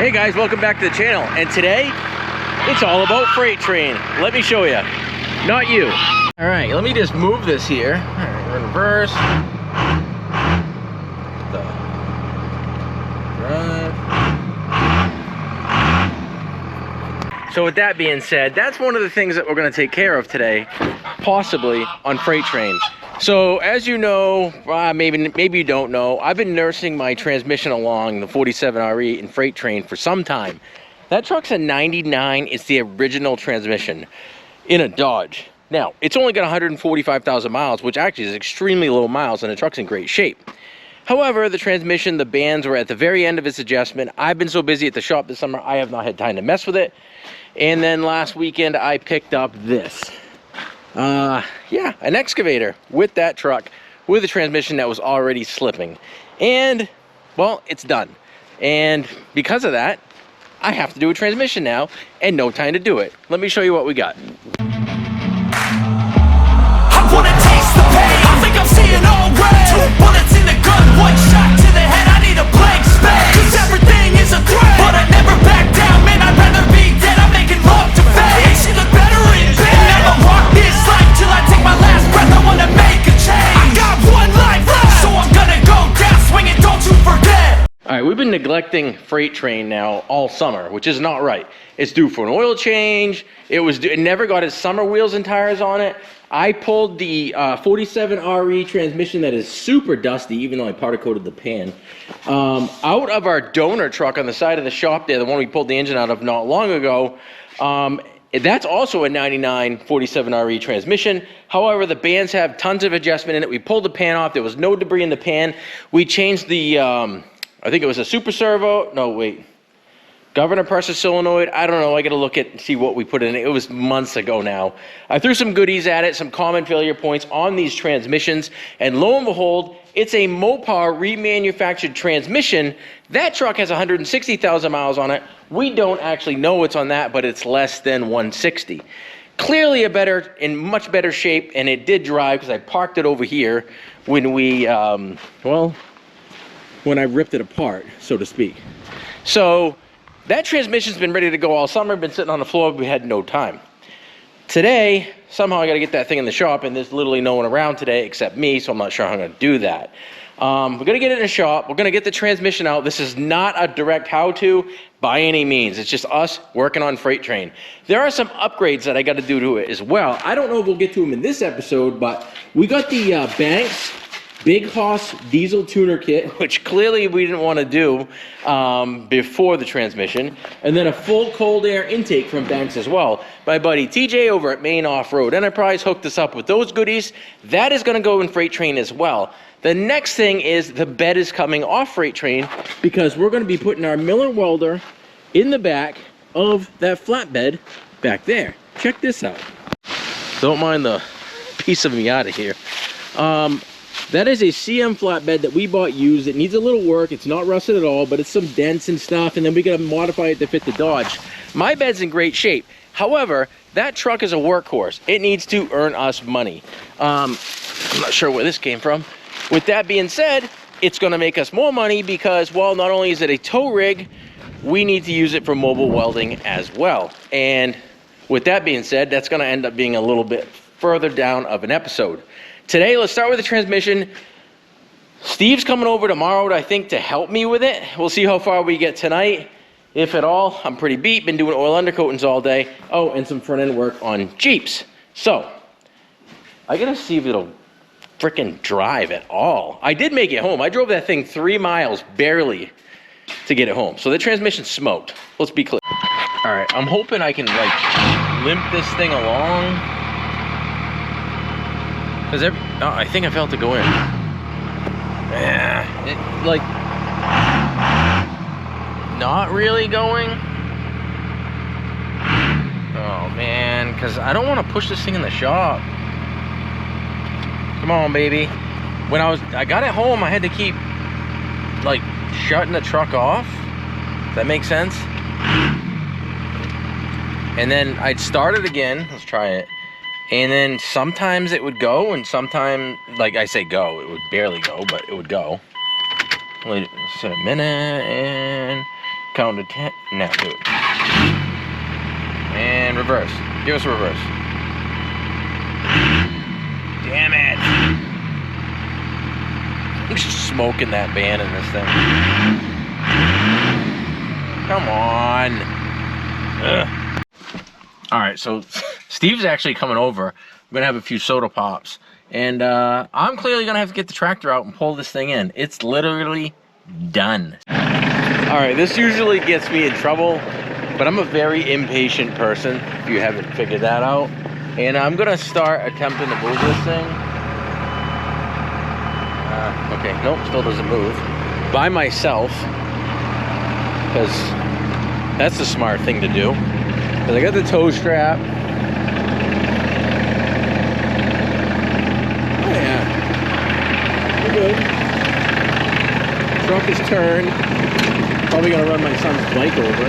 Hey guys, welcome back to the channel. And today, it's all about freight train. Let me show you. Not you. All right, let me just move this here. All right, we're in reverse. So with that being said, that's one of the things that we're going to take care of today, possibly on freight train. So as you know, maybe you don't know, I've been nursing my transmission along the 47RE in freight train for some time. That truck's a 99. It's the original transmission in a Dodge. Now, it's only got 145,000 miles, which actually is extremely low miles, and the truck's in great shape. However, the transmission, the bands were at the very end of its adjustment. I've been so busy at the shop this summer, I have not had time to mess with it. And then last weekend, I picked up this. Yeah, an excavator with that truck, with a transmission that was already slipping. And, well, it's done. And because of that, I have to do a transmission now, and no time to do it. Let me show you what we got. I wanna taste the pain. I think I'm seeing all red. 2 bullets in the gun, 1 shot to the head. I need a blank space. 'Cause everything is a threat, but I never back down. Man, I'd rather be dead. I'm making love to fate. She look better in bed. Never walk this life till I take my last breath. I wanna make a change. I got 1 life left, so I'm gonna go down swinging. Don't you forget. All right, we've been neglecting freight train now all summer, which is not right. It's due for an oil change. It never got its summer wheels and tires on it. I pulled the 47RE transmission that is super dusty, even though I powder coated the pan, out of our donor truck on the side of the shop there, the one we pulled the engine out of not long ago. That's also a 99 47RE transmission. However, the bands have tons of adjustment in it. We pulled the pan off. There was no debris in the pan. We changed the, I think it was a super servo. No, wait. Governor pressure solenoid. I don't know. I got to look at see what we put in it. It was months ago now. I threw some goodies at it, some common failure points on these transmissions, and lo and behold, it's a Mopar remanufactured transmission. That truck has 160,000 miles on it. We don't actually know what's on that, but it's less than 160. Clearly in much better shape, and it did drive because I parked it over here when we, when I ripped it apart, so to speak. So that transmission's been ready to go all summer, been sitting on the floor, we had no time. Today, somehow I gotta get that thing in the shop, and there's literally no one around today except me, so I'm not sure how I'm gonna do that. We're gonna get it in the shop, we're gonna get the transmission out. This is not a direct how-to by any means, it's just us working on freight train. There are some upgrades that I gotta do to it as well. I don't know if we'll get to them in this episode, but we got the Banks Big Hoss diesel tuner kit, which clearly we didn't want to do before the transmission, and then a full cold air intake from Banks as well. My buddy TJ over at Maine Off-Road Enterprise hooked us up with those goodies. That is going to go in freight train as well. The next thing is the bed is coming off freight train because we're going to be putting our Miller welder in the back of that flatbed back there. Check this out. Don't mind the piece of me out of here. That is a CM flatbed that we bought used. It needs a little work. It's not rusted at all, but it's some dents and stuff, and then we got to modify it to fit the Dodge. My bed's in great shape. However, that truck is a workhorse. It needs to earn us money. I'm not sure where this came from. With that being said, it's going to make us more money because, well, not only is it a tow rig, we need to use it for mobile welding as well. And with that being said, that's going to end up being a little bit further down of an episode. Today, let's start with the transmission. Steve's coming over tomorrow, I think, to help me with it. We'll see how far we get tonight, if at all. I'm pretty beat, been doing oil undercoatings all day. Oh, and some front end work on Jeeps. So, I gotta see if it'll frickin' drive at all. I did make it home. I drove that thing 3 miles, barely, to get it home. So the transmission smoked. Let's be clear. All right, I'm hoping I can, like, limp this thing along. I think I felt it go in. Yeah, like, not really going. Oh man, because I don't want to push this thing in the shop. Come on, baby. When I got it home, I had to keep, like, shutting the truck off. Does that make sense? And then I'd start it again. Let's try it. And then sometimes it would go, and sometimes, like I say go, it would barely go, but it would go. Wait a minute, and Count to 10. Now do it. And reverse. Give us a reverse. Damn it. I'm just smoking that band in this thing. Come on. Ugh. All right, so Steve's actually coming over. I'm gonna have a few soda pops. And I'm clearly gonna have to get the tractor out and pull this thing in. It's literally done. All right, this usually gets me in trouble, but I'm a very impatient person, if you haven't figured that out. And I'm gonna start attempting to move this thing. Okay, nope, still doesn't move. By myself, because that's the smart thing to do. Because I got the tow strap. Oh yeah, we're good. Truck is turned. Probably gonna run my son's bike over.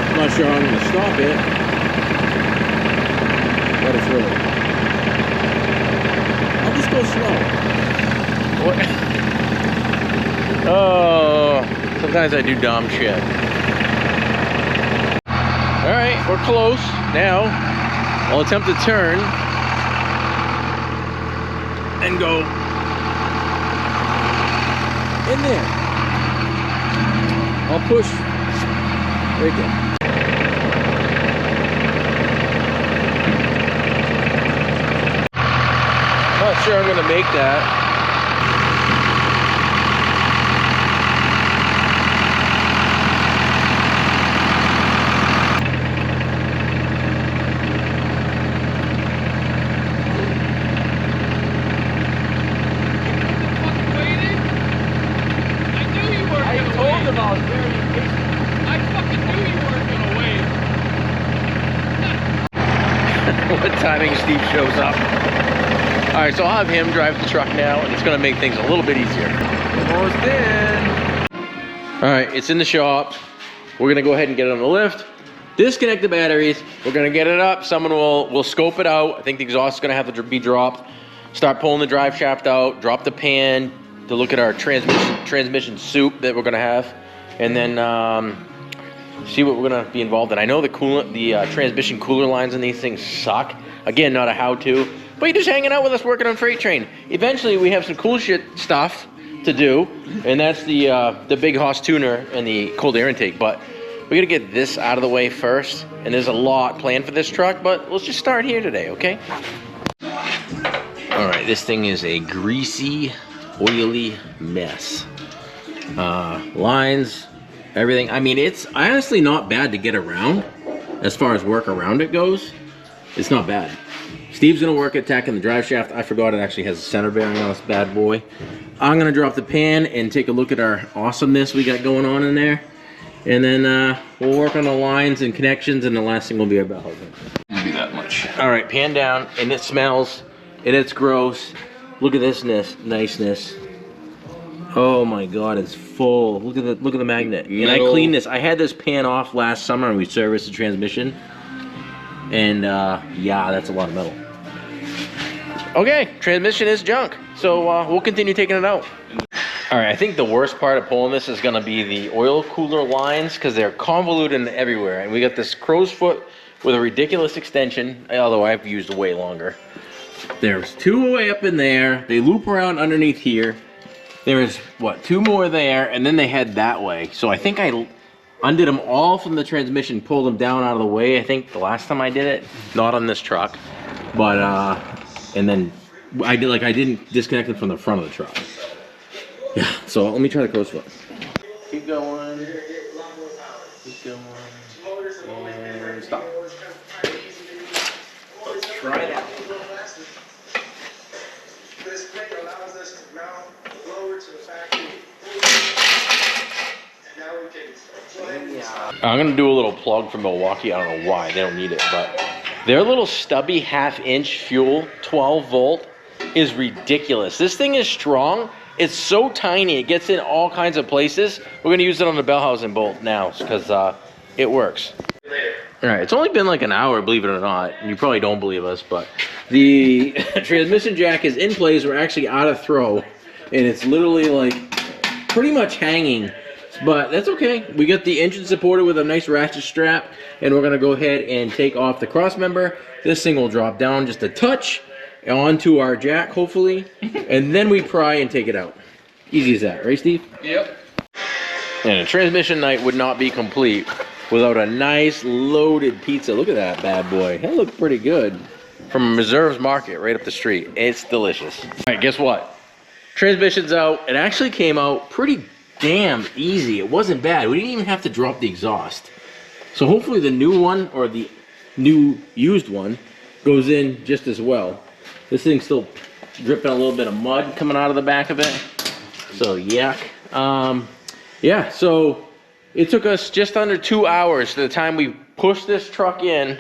I'm not sure how I'm gonna stop it, but it's really. I'll just go slow. What? Oh, sometimes I do dumb shit. All right, we're close now. I'll attempt to turn and go in there. I'll push right there. Not sure I'm gonna make that. What timing Steve shows up. All right, so I'll have him drive the truck now, and it's gonna make things a little bit easier. Almost in. All right, it's in the shop. We're gonna go ahead and get it on the lift. Disconnect the batteries. We're gonna get it up. Someone will scope it out. I think the exhaust is gonna have to be dropped. Start pulling the drive shaft out. Drop the pan to look at our transmission soup that we're gonna have, and then see what we're gonna be involved in. I know the transmission cooler lines on these things suck. Again, not a how-to, but you're just hanging out with us working on Freight Train. Eventually, we have some cool shit stuff to do, and that's the big Haas tuner and the cold air intake. But we gotta get this out of the way first, and there's a lot planned for this truck. But let's just start here today, okay? All right, this thing is a greasy, oily mess. Lines. Everything. I mean, it's honestly not bad to get around as far as work around it goes. It's not bad. Steve's gonna work at tacking the drive shaft. I forgot it actually has a center bearing on this bad boy. I'm gonna drop the pan and take a look at our awesomeness we got going on in there. And then we'll work on the lines and connections, and the last thing will be our bell housing. Maybe that much. All right, pan down, and it smells, and it's gross. Look at this niceness. Oh my God, it's full. Look at the magnet. And I cleaned this. I had this pan off last summer and we serviced the transmission. And yeah, that's a lot of metal. Okay, transmission is junk. So we'll continue taking it out. All right, I think the worst part of pulling this is gonna be the oil cooler lines, because they're convoluted everywhere. And we got this crow's foot with a ridiculous extension, although I've used way longer. There's two way up in there. They loop around underneath here. There's, what, two more there, and then they head that way. So I think I undid them all from the transmission, pulled them down out of the way, I think, the last time I did it. Not on this truck. But, and then I didn't disconnect them from the front of the truck. Yeah, so let me try the crow's foot. Keep going. Keep going. And stop. Let's try that. This thing allows us to mount the blower to the factory. And now we can I'm gonna do a little plug for Milwaukee. I don't know why, they don't need it, but their little stubby 1/2-inch fuel 12 volt is ridiculous. This thing is strong. It's so tiny, it gets in all kinds of places. We're gonna use it on the bell housing bolt now because it works. All right, it's only been like an hour, believe it or not. You probably don't believe us, but the transmission jack is in place. We're actually out of throw, and it's literally like pretty much hanging, but that's okay. We got the engine supported with a nice ratchet strap, and we're gonna go ahead and take off the cross member. This thing will drop down just a touch onto our jack, hopefully, and then we pry and take it out. Easy as that, right, Steve? Yep. And a transmission night would not be complete without a nice loaded pizza. Look at that bad boy. That looked pretty good. From Reserves Market right up the street. It's delicious. All right, guess what? Transmission's out. It actually came out pretty damn easy. It wasn't bad. We didn't even have to drop the exhaust. So hopefully the new one, or the new used one, goes in just as well. This thing's still dripping a little bit of mud coming out of the back of it. So yuck. Yeah, so it took us just under 2 hours to the time we pushed this truck in,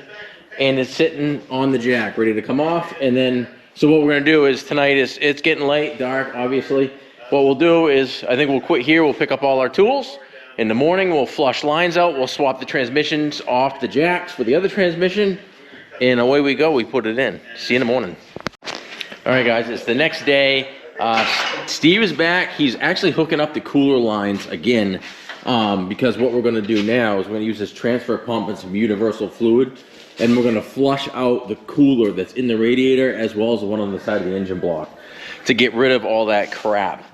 and it's sitting on the jack, ready to come off. And then, so what we're gonna do is tonight it's getting late, dark, obviously. What we'll do is, I think we'll quit here, we'll pick up all our tools. In the morning, we'll flush lines out, we'll swap the transmissions off the jacks for the other transmission, and away we go, we put it in. See you in the morning. All right, guys, it's the next day. Steve is back. He's actually hooking up the cooler lines again, because what we're gonna do now is we're gonna use this transfer pump and some universal fluid, and we're gonna flush out the cooler that's in the radiator as well as the one on the side of the engine block to get rid of all that crap.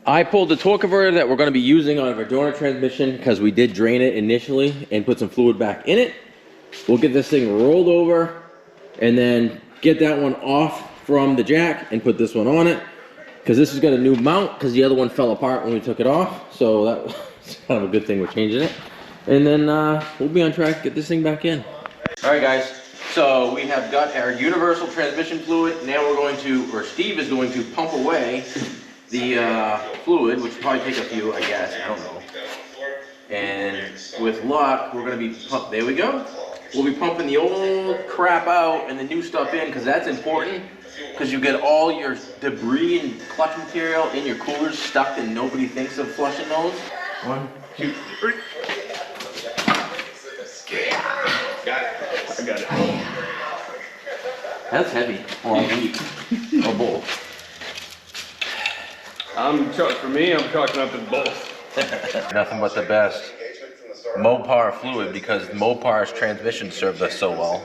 I pulled the torque converter that we're gonna be using on our donor transmission because we did drain it initially and put some fluid back in it. We'll get this thing rolled over and then get that one off from the jack and put this one on it, because this has got a new mount because the other one fell apart when we took it off. So that's kind of a good thing we're changing it. And then we'll be on track to get this thing back in. All right, guys. So we have got our universal transmission fluid. Now we're going to, or Steve is going to pump away the fluid, which will probably take a few, I guess. I don't know. And with luck, we're going to be there we go. We'll be pumping the old crap out and the new stuff in, because that's important. Because you get all your debris and clutch material in your coolers stuck, and nobody thinks of flushing those. 1, 2, 3. Got it. I got it. That's heavy, or weak, or both. For me, I'm chalking up as both. Nothing but the best. Mopar fluid, because Mopar's transmission served us so well.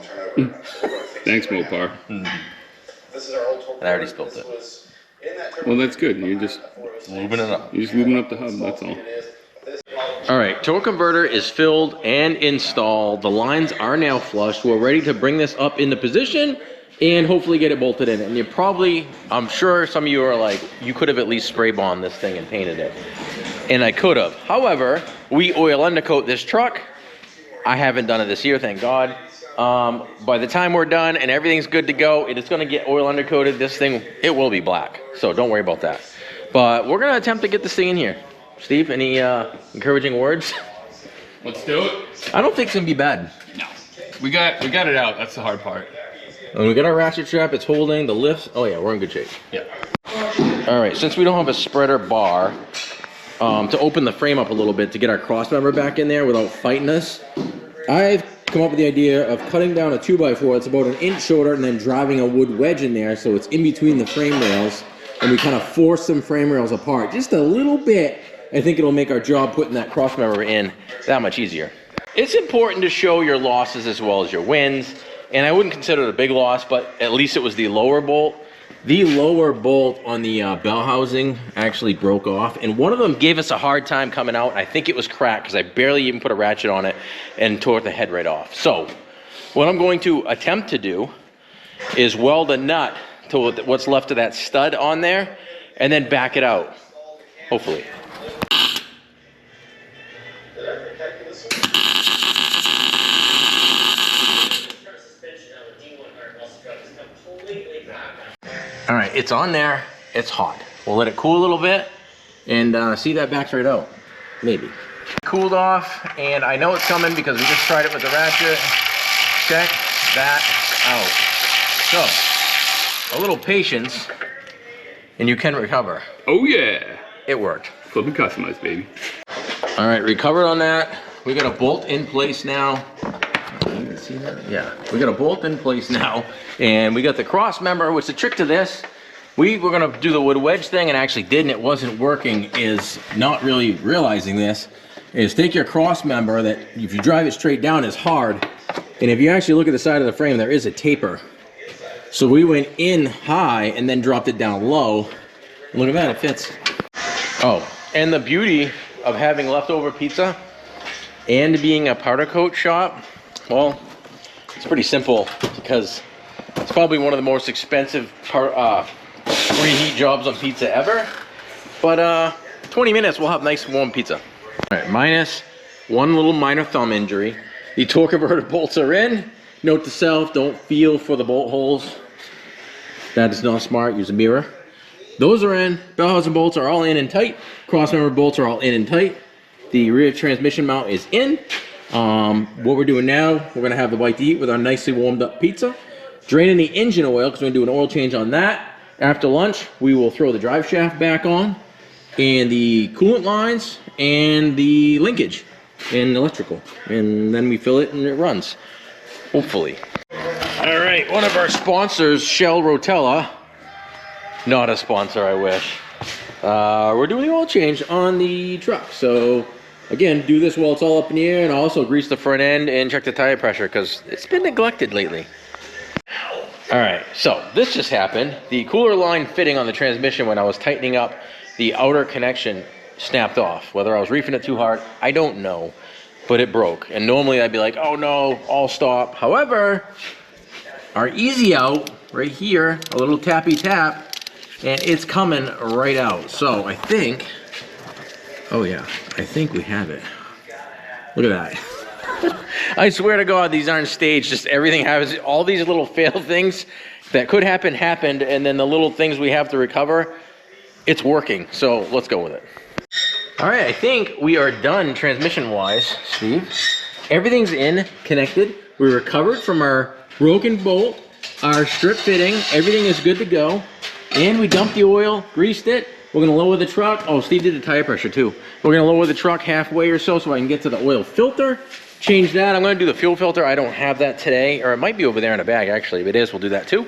Thanks, Mopar. And I already spilled it. Well, that's good. You're just Lubing it up. You're just lubing up the hub, that's all. All right, torque converter is filled and installed. The lines are now flushed. We're ready to bring this up into position and hopefully get it bolted in. And you probably, I'm sure some of you are like, you could have at least spray bombed this thing and painted it. And I could have. However, we oil undercoat this truck. I haven't done it this year, thank God. By the time we're done and everything's good to go, it is gonna get oil undercoated. This thing, it will be black. So don't worry about that. But we're gonna attempt to get this thing in here. Steve, any encouraging words? Let's do it. I don't think it's gonna be bad. No. We got it out. That's the hard part. And we got our ratchet strap, it's holding the lifts. Oh yeah, we're in good shape. Yeah. All right, since we don't have a spreader bar, to open the frame up a little bit to get our cross member back in there without fighting us, I've come up with the idea of cutting down a 2x4 that's about 1 inch shorter and then driving a wood wedge in there so it's in between the frame rails, and we kind of force some frame rails apart just a little bit. I think it'll make our job putting that cross member in that much easier. It's important to show your losses as well as your wins, and I wouldn't consider it a big loss, but at least it was the lower bolt. The lower bolt on the bell housing actually broke off, and one of them gave us a hard time coming out. I think it was cracked because I barely even put a ratchet on it and tore the head right off. So what I'm going to attempt to do is weld a nut to what's left of that stud on there and then back it out, hopefully. All right, it's on there, it's hot. We'll let it cool a little bit and see that backs right out, maybe. Cooled off, and I know it's coming because we just tried it with the ratchet. Check that out. So, a little patience and you can recover. Oh yeah. It worked. Flip and customize, baby. All right, recovered on that. We got a bolt in place now. see that? Yeah, we got a bolt in place now, and we got the cross member, which the trick to this, we were gonna do the wood wedge thing and actually did, and it wasn't working, is not really realizing this, is take your cross member that if you drive it straight down is hard, and if you actually look at the side of the frame, there is a taper. So we went in high and then dropped it down low. Look at that, it fits. Oh, and the beauty of having leftover pizza and being a powder coat shop, well, it's pretty simple because it's probably one of the most expensive reheat jobs on pizza ever. But 20 minutes, we'll have nice warm pizza. All right, minus one little minor thumb injury. The torque converter bolts are in. Note to self, don't feel for the bolt holes. That is not smart, use a mirror. Those are in, bell housing bolts are all in and tight. Cross member bolts are all in and tight. The rear transmission mount is in. What we're doing now, we're gonna have the bite to eat with our nicely warmed up pizza. Draining the engine oil, because we're gonna do an oil change on that. After lunch, we will throw the drive shaft back on, and the coolant lines, and the linkage, and electrical. And then we fill it and it runs, hopefully. All right, one of our sponsors, Shell Rotella, not a sponsor, I wish. We're doing the oil change on the truck. So again, do this while it's all up in the air, and also grease the front end and check the tire pressure because it's been neglected lately. All right, so this just happened. The cooler line fitting on the transmission when I was tightening up the outer connection snapped off. Whether I was reefing it too hard, I don't know, but it broke. And normally I'd be like, oh no, I'll stop. However, our easy out right here, a little tappy tap, and it's coming right out. So I think, oh yeah, I think we have it. Look at that. I swear to God, these aren't staged. Just everything happens. All these little fail things that could happen, happened, and then the little things we have to recover, it's working. So let's go with it. All right, I think we are done transmission-wise, Steve. Everything's in, connected. We recovered from our broken bolt, our strip fitting. Everything is good to go. And we dumped the oil, greased it. We're gonna lower the truck. Oh, Steve did the tire pressure too. We're gonna lower the truck halfway or so I can get to the oil filter. Change that. I'm gonna do the fuel filter. I don't have that today, or it might be over there in a bag actually. If it is, we'll do that too.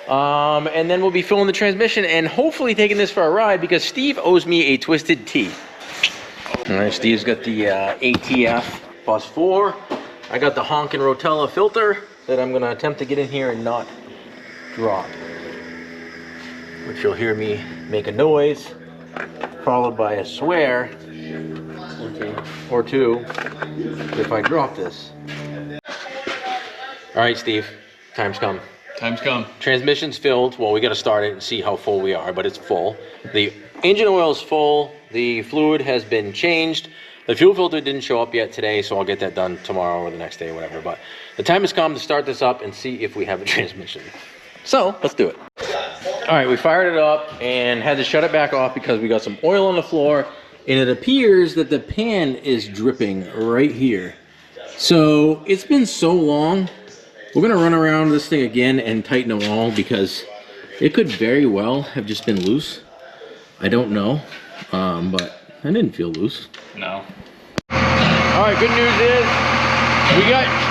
And then we'll be filling the transmission and hopefully taking this for a ride because Steve owes me a twisted T. All right, Steve's got the ATF bus 4. I got the honkin' Rotella filter that I'm gonna attempt to get in here and not drop. Which you'll hear me make a noise, followed by a swear, or two, if I drop this. All right, Steve, time's come. Time's come. Transmission's filled. Well, we gotta start it and see how full we are, but it's full. The engine oil is full. The fluid has been changed. The fuel filter didn't show up yet today, so I'll get that done tomorrow or the next day or whatever. But the time has come to start this up and see if we have a transmission. So let's do it. All right, we fired it up and had to shut it back off because we got some oil on the floor, and it appears that the pan is dripping right here. So it's been so long. We're gonna run around this thing again and tighten them all because it could very well have just been loose. I don't know, but I didn't feel loose. No. All right, good news is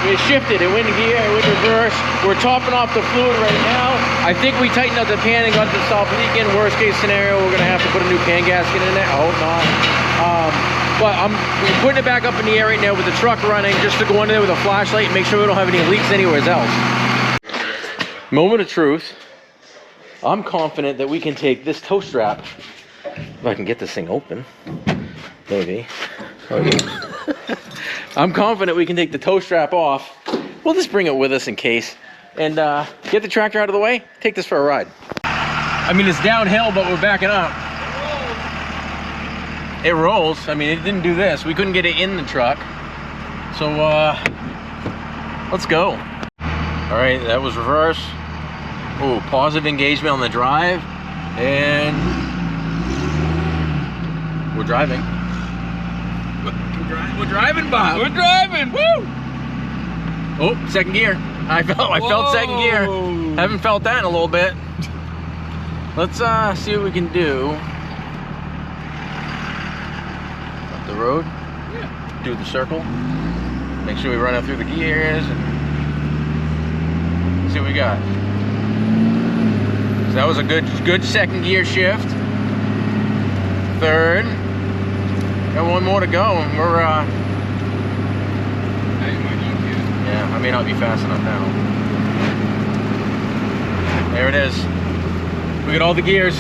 it shifted. It went gear, it went reverse. We're topping off the fluid right now. I think we tightened up the pan and got the stop leaking. Worst case scenario, we're gonna have to put a new pan gasket in there. I hope not. But we're putting it back up in the air right now with the truck running just to go in there with a flashlight and make sure we don't have any leaks anywhere else. Moment of truth. I'm confident that we can take this tow strap, if I can get this thing open, maybe. I'm confident we can take the tow strap off. We'll just bring it with us in case. And get the tractor out of the way, take this for a ride. I mean, it's downhill, but we're backing up. It rolls. I mean, it didn't do this. We couldn't get it in the truck. So, let's go. All right, that was reverse. Oh, positive engagement on the drive. And we're driving. We're driving, Bob. We're driving. Woo! Oh, second gear. I felt second gear. Haven't felt that in a little bit. Let's see what we can do. Up the road. Yeah. Do the circle. Make sure we run it through the gears. see what we got. So that was a good second gear shift. Third. Got one more to go, and we're yeah, I may not be fast enough now. There it is. We got all the gears.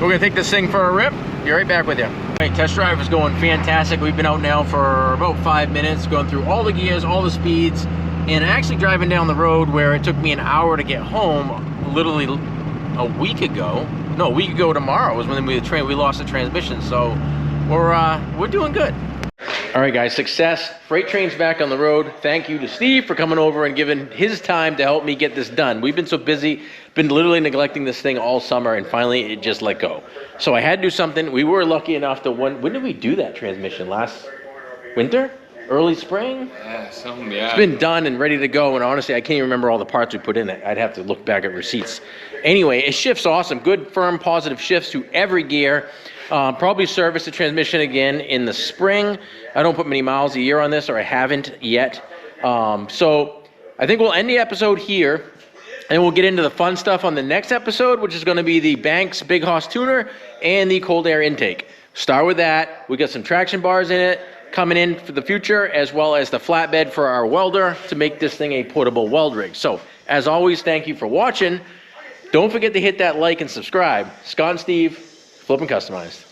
We're gonna take this thing for a rip. Be right back with you. Right, test drive is going fantastic. We've been out now for about 5 minutes, going through all the gears, all the speeds, and actually driving down the road where it took me an hour to get home. Literally a week ago. No, a week ago tomorrow was when we lost the transmission. So we're doing good. All right, guys, success. Freight train's back on the road. Thank you to Steve for coming over and giving his time to help me get this done. We've been so busy, been literally neglecting this thing all summer, and finally it just let go. So I had to do something. We were lucky enough to when did we do that transmission? Last winter? Early spring? Yeah, something, yeah. It's been done and ready to go, and honestly, I can't even remember all the parts we put in it. I'd have to look back at receipts. Anyway, it shifts awesome. Good, firm, positive shifts to every gear. Probably service the transmission again in the spring. I don't put many miles a year on this, or I haven't yet. So I think we'll end the episode here, and we'll get into the fun stuff on the next episode, which is going to be the Banks Big Hoss Tuner and the cold air intake. Start with that. We got some traction bars in it coming in for the future, as well as the flatbed for our welder to make this thing a portable weld rig. So as always, thank you for watching. Don't forget to hit that like and subscribe. Scott and Steve, Flip and Customized.